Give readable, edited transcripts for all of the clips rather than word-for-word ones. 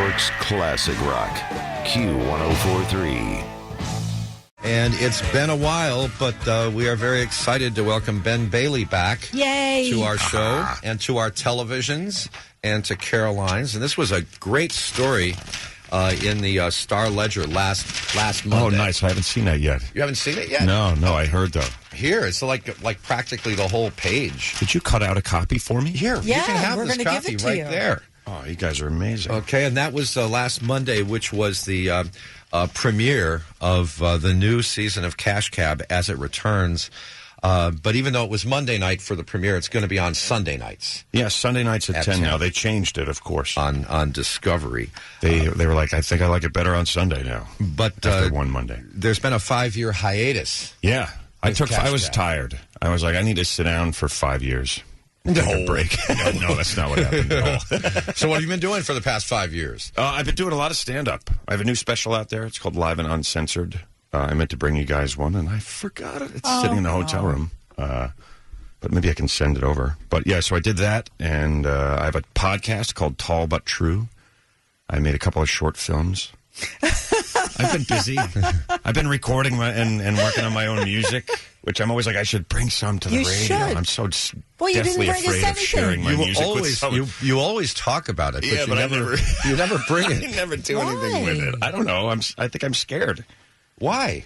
York's classic rock, Q1043. And it's been a while, but we are very excited to welcome Ben Bailey back. Yay! To our show and to our televisions and to Caroline's. And this was a great story in the Star Ledger last Monday. Oh, nice. I haven't seen that yet. You haven't seen it yet? No, I heard, though. Here, it's like practically the whole page. Did you cut out a copy for me? Here, Yeah, you can have we're this gonna give copy it to right you. there. Oh, you guys are amazing. Okay, and that was last Monday, which was the premiere of the new season of Cash Cab as it returns. But even though it was Monday night for the premiere, it's going to be on Sunday nights. Yeah, Sunday nights at 10 now. They changed it, of course. On Discovery. They were like, I think I like it better on Sunday now. But after one Monday. There's been a 5-year hiatus. Yeah. I was Cab. tired. I was like, I need to sit down for 5 years. Take a break. No, that's not what happened at all. So what have you been doing for the past 5 years? I've been doing a lot of stand-up. I have a new special out there. It's called Live and Uncensored. I meant to bring you guys one, and I forgot it. It's sitting in the hotel room. But maybe I can send it over. But, yeah, so I did that, and I have a podcast called Tall But True. I made a couple of short films. I've been busy. I've been recording and working on my own music, which I'm always like, I should bring some to the radio. Should. I'm so Well, you deathly didn't bring us afraid of anything. sharing my music with someone. You always talk about it, Yeah, but you never bring I it. never do Why? anything with it. I don't know. I think I'm scared. Why?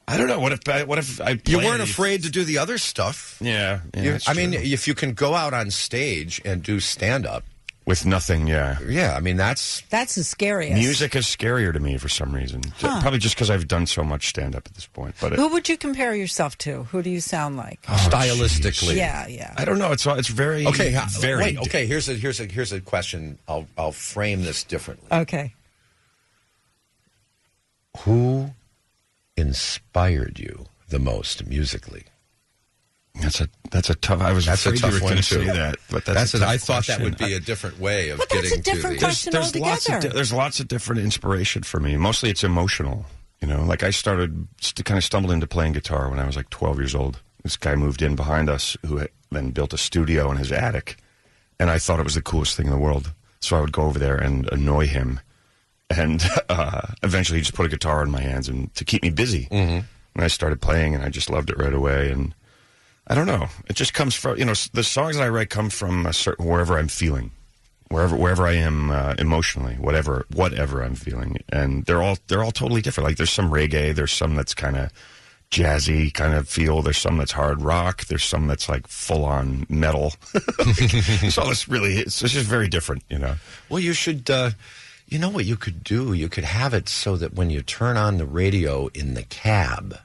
I don't know. What if I You play- weren't afraid to do the other stuff. Yeah. That's I mean, true. if you can go out on stage and do stand-up, with nothing, yeah. yeah, I mean, that's That's the scariest. Music is scarier to me for some reason. Probably just because I've done so much stand-up at this point. But Who would you compare yourself to? Who do you sound like? stylistically. Yeah. I don't know. It's very varied. Wait, okay. Here's a question. I'll frame this differently. Okay. Who inspired you the most musically? That's a tough. I was That's a afraid tough you were one going to too. say that, but that's a tough I thought that question. would be a different way of But that's getting a different to the. question. There's lots of altogether. there's lots of different inspiration for me. Mostly it's emotional. You know, like I started kind of stumbled into playing guitar when I was like 12 years old. This guy moved in behind us who had then built a studio in his attic, and I thought it was the coolest thing in the world. So I would go over there and annoy him, and eventually he just put a guitar in my hands and to keep me busy. Mm-hmm. And I started playing, and I just loved it right away. And I don't know. It just comes from, the songs that I write come from a certain, wherever I'm feeling, wherever I am emotionally, whatever I'm feeling. And they're all totally different. Like there's some reggae, there's some that's kind of jazzy kind of feel. There's some that's hard rock. There's some that's like full on metal. So it's just very different, Well, you should. You know what you could do? You could have it so that when you turn on the radio in the cab,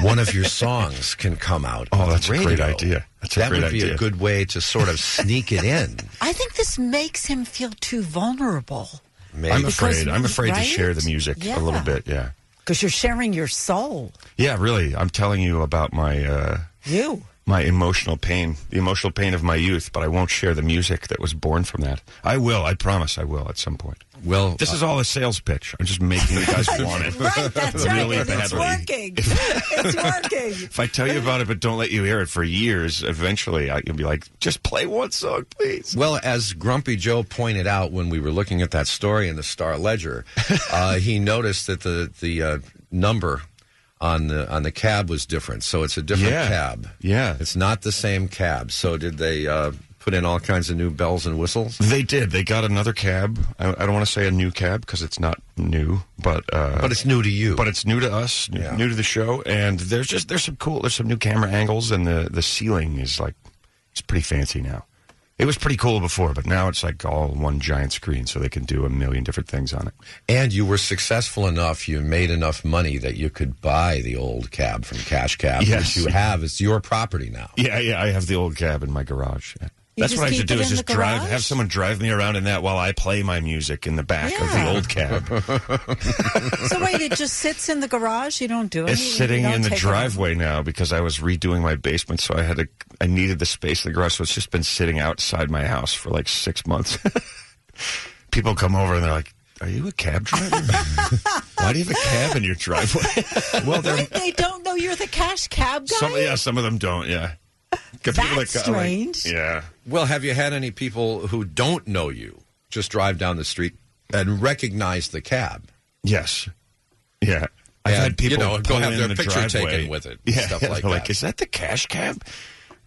one of your songs can come out. Oh, on that's the a radio. great idea. That would be a good way to sort of sneak it in. I think this makes him feel too vulnerable. Maybe. I'm afraid to right? share the music a little bit. Yeah. Because you're sharing your soul. Yeah, really. I'm telling you about my my emotional pain, the emotional pain of my youth, but I won't share the music that was born from that. I will. I promise I will at some point. Well, This is all a sales pitch. I'm just making you guys want it. Right, that's right. Really And it's badly. working. It's working. If I tell you about it but don't let you hear it for years, eventually you'll be like, just play one song, please. Well, as Grumpy Joe pointed out when we were looking at that story in the Star Ledger, he noticed that the number on the cab was different. So it's a different cab. Yeah. It's not the same cab. So did they put in all kinds of new bells and whistles? They did. They got another cab. I don't want to say a new cab because it's not new, but it's new to you. But it's new to us, new to the show, and there's some new camera angles, and the ceiling is like it's pretty fancy now. It was pretty cool before, but now it's like all one giant screen, so they can do a million different things on it. And you were successful enough, you made enough money that you could buy the old cab from Cash Cab, Yes. which you have. It's your property now. Yeah, I have the old cab in my garage. Yeah. You That's just what I should keep do it is in just the drive, garage? have someone drive me around in that while I play my music in the back of the old cab. So wait, it just sits in the garage? You don't do anything? It's sitting You don't in the take it driveway now because I was redoing my basement, so I needed the space in the garage, so it's just been sitting outside my house for like 6 months. People come over and they're like, "Are you a cab driver? Why do you have a cab in your driveway?" Well, Wait, they don't know you're the Cash Cab guy? Some of them don't. Yeah, That's strange. yeah. Well, have you had any people who don't know you just drive down the street and recognize the cab. Yes. Yeah. I've And, had people go pull have in their the picture driveway. taken with it. Yeah, Stuff like they're that. like, is that the cash cab?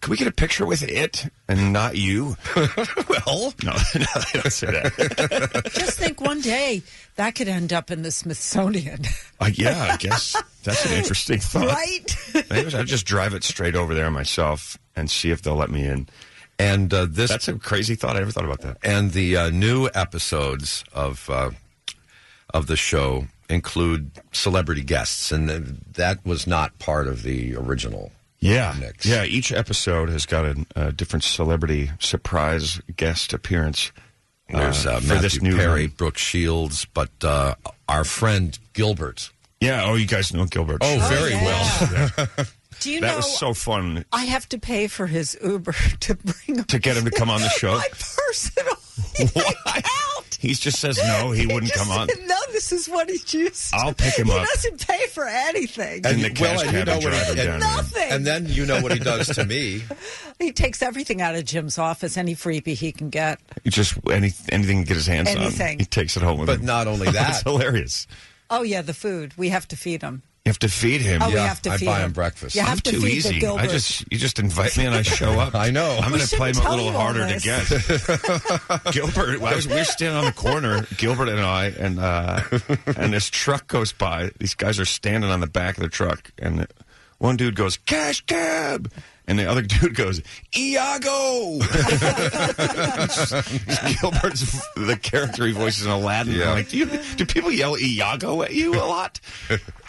Can we get a picture with it and not you? Well, No, they don't say that. Just think one day that could end up in the Smithsonian. Yeah, I guess that's an interesting thought. Right? Maybe I'll just drive it straight over there myself and see if they'll let me in. and That's a crazy thought. I never thought about that. and the new episodes of the show include celebrity guests, and that was not part of the original. Yeah, mix. yeah. Each episode has got a different celebrity surprise guest appearance. There's for Matthew this new Perry, run. Brooke Shields, but our friend Gilbert. Yeah. Oh, you guys know Gilbert. Oh, very yeah. well. Do you That know was so fun I have to pay for his Uber to bring him to get him to come on the show. my personal account. He just says no. He wouldn't just come on. said, no, this is what he used. I'll pick him he up. He doesn't pay for anything. In the cash and cab and drive him down. Nothing. And then you know what he does to me. He takes everything out of Jim's office, any freebie he can get. He just anything to get his hands on. Anything. He takes it home with But him. not only It's that, hilarious. Oh, yeah, the food. We have to feed him. You have to feed him. Oh, we Yeah, have to I feed buy him. him breakfast. You have I'm to too feed easy. the Gilbert. You just invite me and I show up. I know. I'm going to play shouldn't him a tell little you all harder to this. get. Gilbert, we're standing on the corner, Gilbert and I, and this truck goes by. These guys are standing on the back of the truck, and one dude goes, "Cash cab," and the other dude goes, "Iago." Gilbert's the character he voices in Aladdin. Yeah. I'm like, do people yell Iago at you a lot?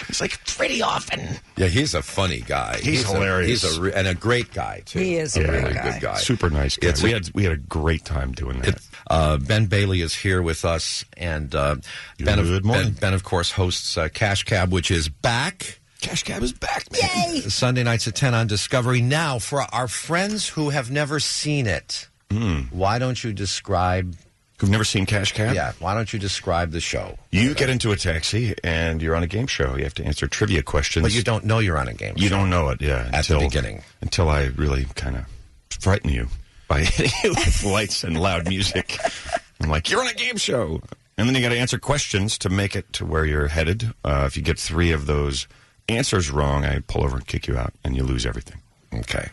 He's like, pretty often. Yeah, he's a funny guy. He's hilarious. And a great guy too. He is a a great really guy. good guy. Super nice guy. It's We had a great time doing that. Ben Bailey is here with us, and Ben, Good morning. Ben, of course, hosts Cash Cab, which is back Cash Cab is back, man. Yay! Sunday nights at 10 on Discovery. Now, for our friends who have never seen it, why don't you describe? Who've never seen Cash Cab? Yeah, why don't you describe the show? You get into a taxi and you're on a game show. You have to answer trivia questions. But you don't know you're on a game. You show. don't know it, yeah. At the beginning. Until I really kind of frighten you by hitting you with lights and loud music. I'm like, you're on a game show. And then you got to answer questions to make it to where you're headed. If you get 3 of those answers wrong, I pull over and kick you out, and you lose everything. Okay.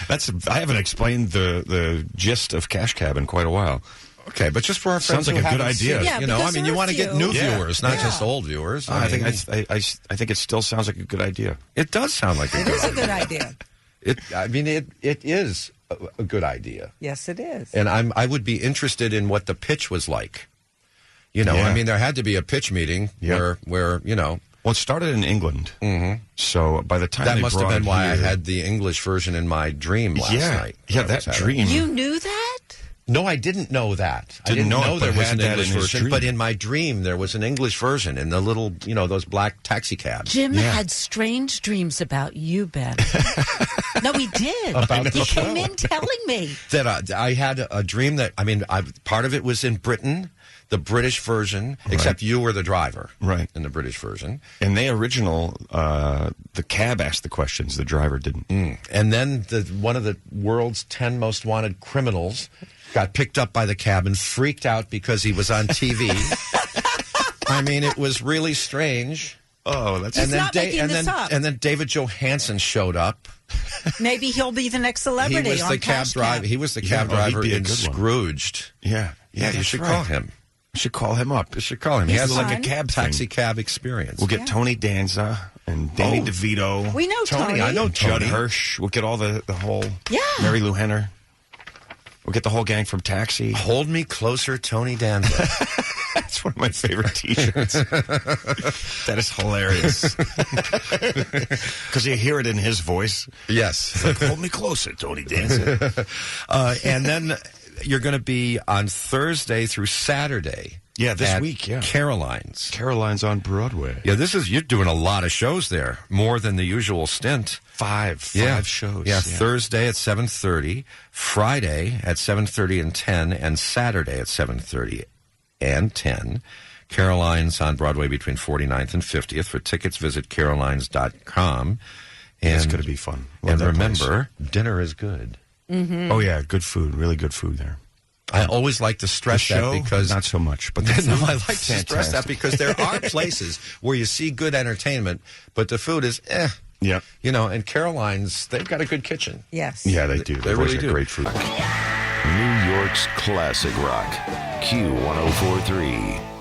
I haven't explained the gist of Cash Cab in quite a while. Okay, but just for our friends Sounds like who a good haven't idea. seen it, Yeah, you know, I because mean, there you are want to a get few. new Yeah. viewers, not Yeah. just old viewers. I mean, think I think it still sounds like a good idea. it does sound like a It good is a idea. good idea. It is a good idea. Yes, it is. And I would be interested in what the pitch was like. You know, Yeah. I mean, there had to be a pitch meeting Yeah. where you know, Well, it started in England. Mm-hmm. So by the time that they must have brought been it why I here- had the English version in my dream last night. Yeah, when I was that having it. dream. You knew that? No, I didn't know that. I Didn't didn't know it, there but was had an that English in his version. dream. But in my dream, there was an English version in the little, you know, those black taxi cabs. Jim Yeah. had strange dreams about you, Ben. No, he did. About he the show. came in telling me. That I had a dream that, I mean, part of it was in Britain, the British version, except you were the driver. Right. In the British version. In the original, the cab asked the questions. The driver didn't. And then one of the world's 10 most wanted criminals got picked up by the cab and freaked out because he was on TV. I mean, it was really strange. Oh, that's He's not making this up. And then David Johansen showed up. Maybe he'll be the next He celebrity was on the cab Cash driver. Cab. He was the Yeah, cab oh, he'd driver be a in good one. Scrooged. yeah. Yeah, you should call him. We should call him up. You should call him. He He's has fun. like a cab taxi cab experience. We'll get Tony Danza and Danny DeVito. We know Tony. I know Judd Tony. Hirsch. We'll get all the whole. Yeah. Mary Lou Henner. We'll get the whole gang from Taxi. Hold me closer, Tony Danza. That's one of my favorite T-shirts. That is hilarious. Because you hear it in his voice. Yes. Like, hold me closer, Tony Danza. And then you're going to be on Thursday through Saturday. Yeah, this at week, yeah. Caroline's. Caroline's on Broadway. Yeah, you're doing a lot of shows there, more than the usual stint. Five shows. Yeah, Thursday at 7:30, Friday at 7:30 and 10, and Saturday at 7:30 and 10. Caroline's on Broadway between 49th and 50th. For tickets, visit carolines.com. And It's going to be fun. Love And that place. remember, dinner is good. Oh, yeah, good food. Really good food there. I always like to stress The show, that because not so much, but no, I like to stress that because there are places where you see good entertainment, but the food is Yeah. You know, and Caroline's, they've got a good kitchen. Yes. Yeah, they do. They They've always really got do. great food. New York's classic rock. Q1043.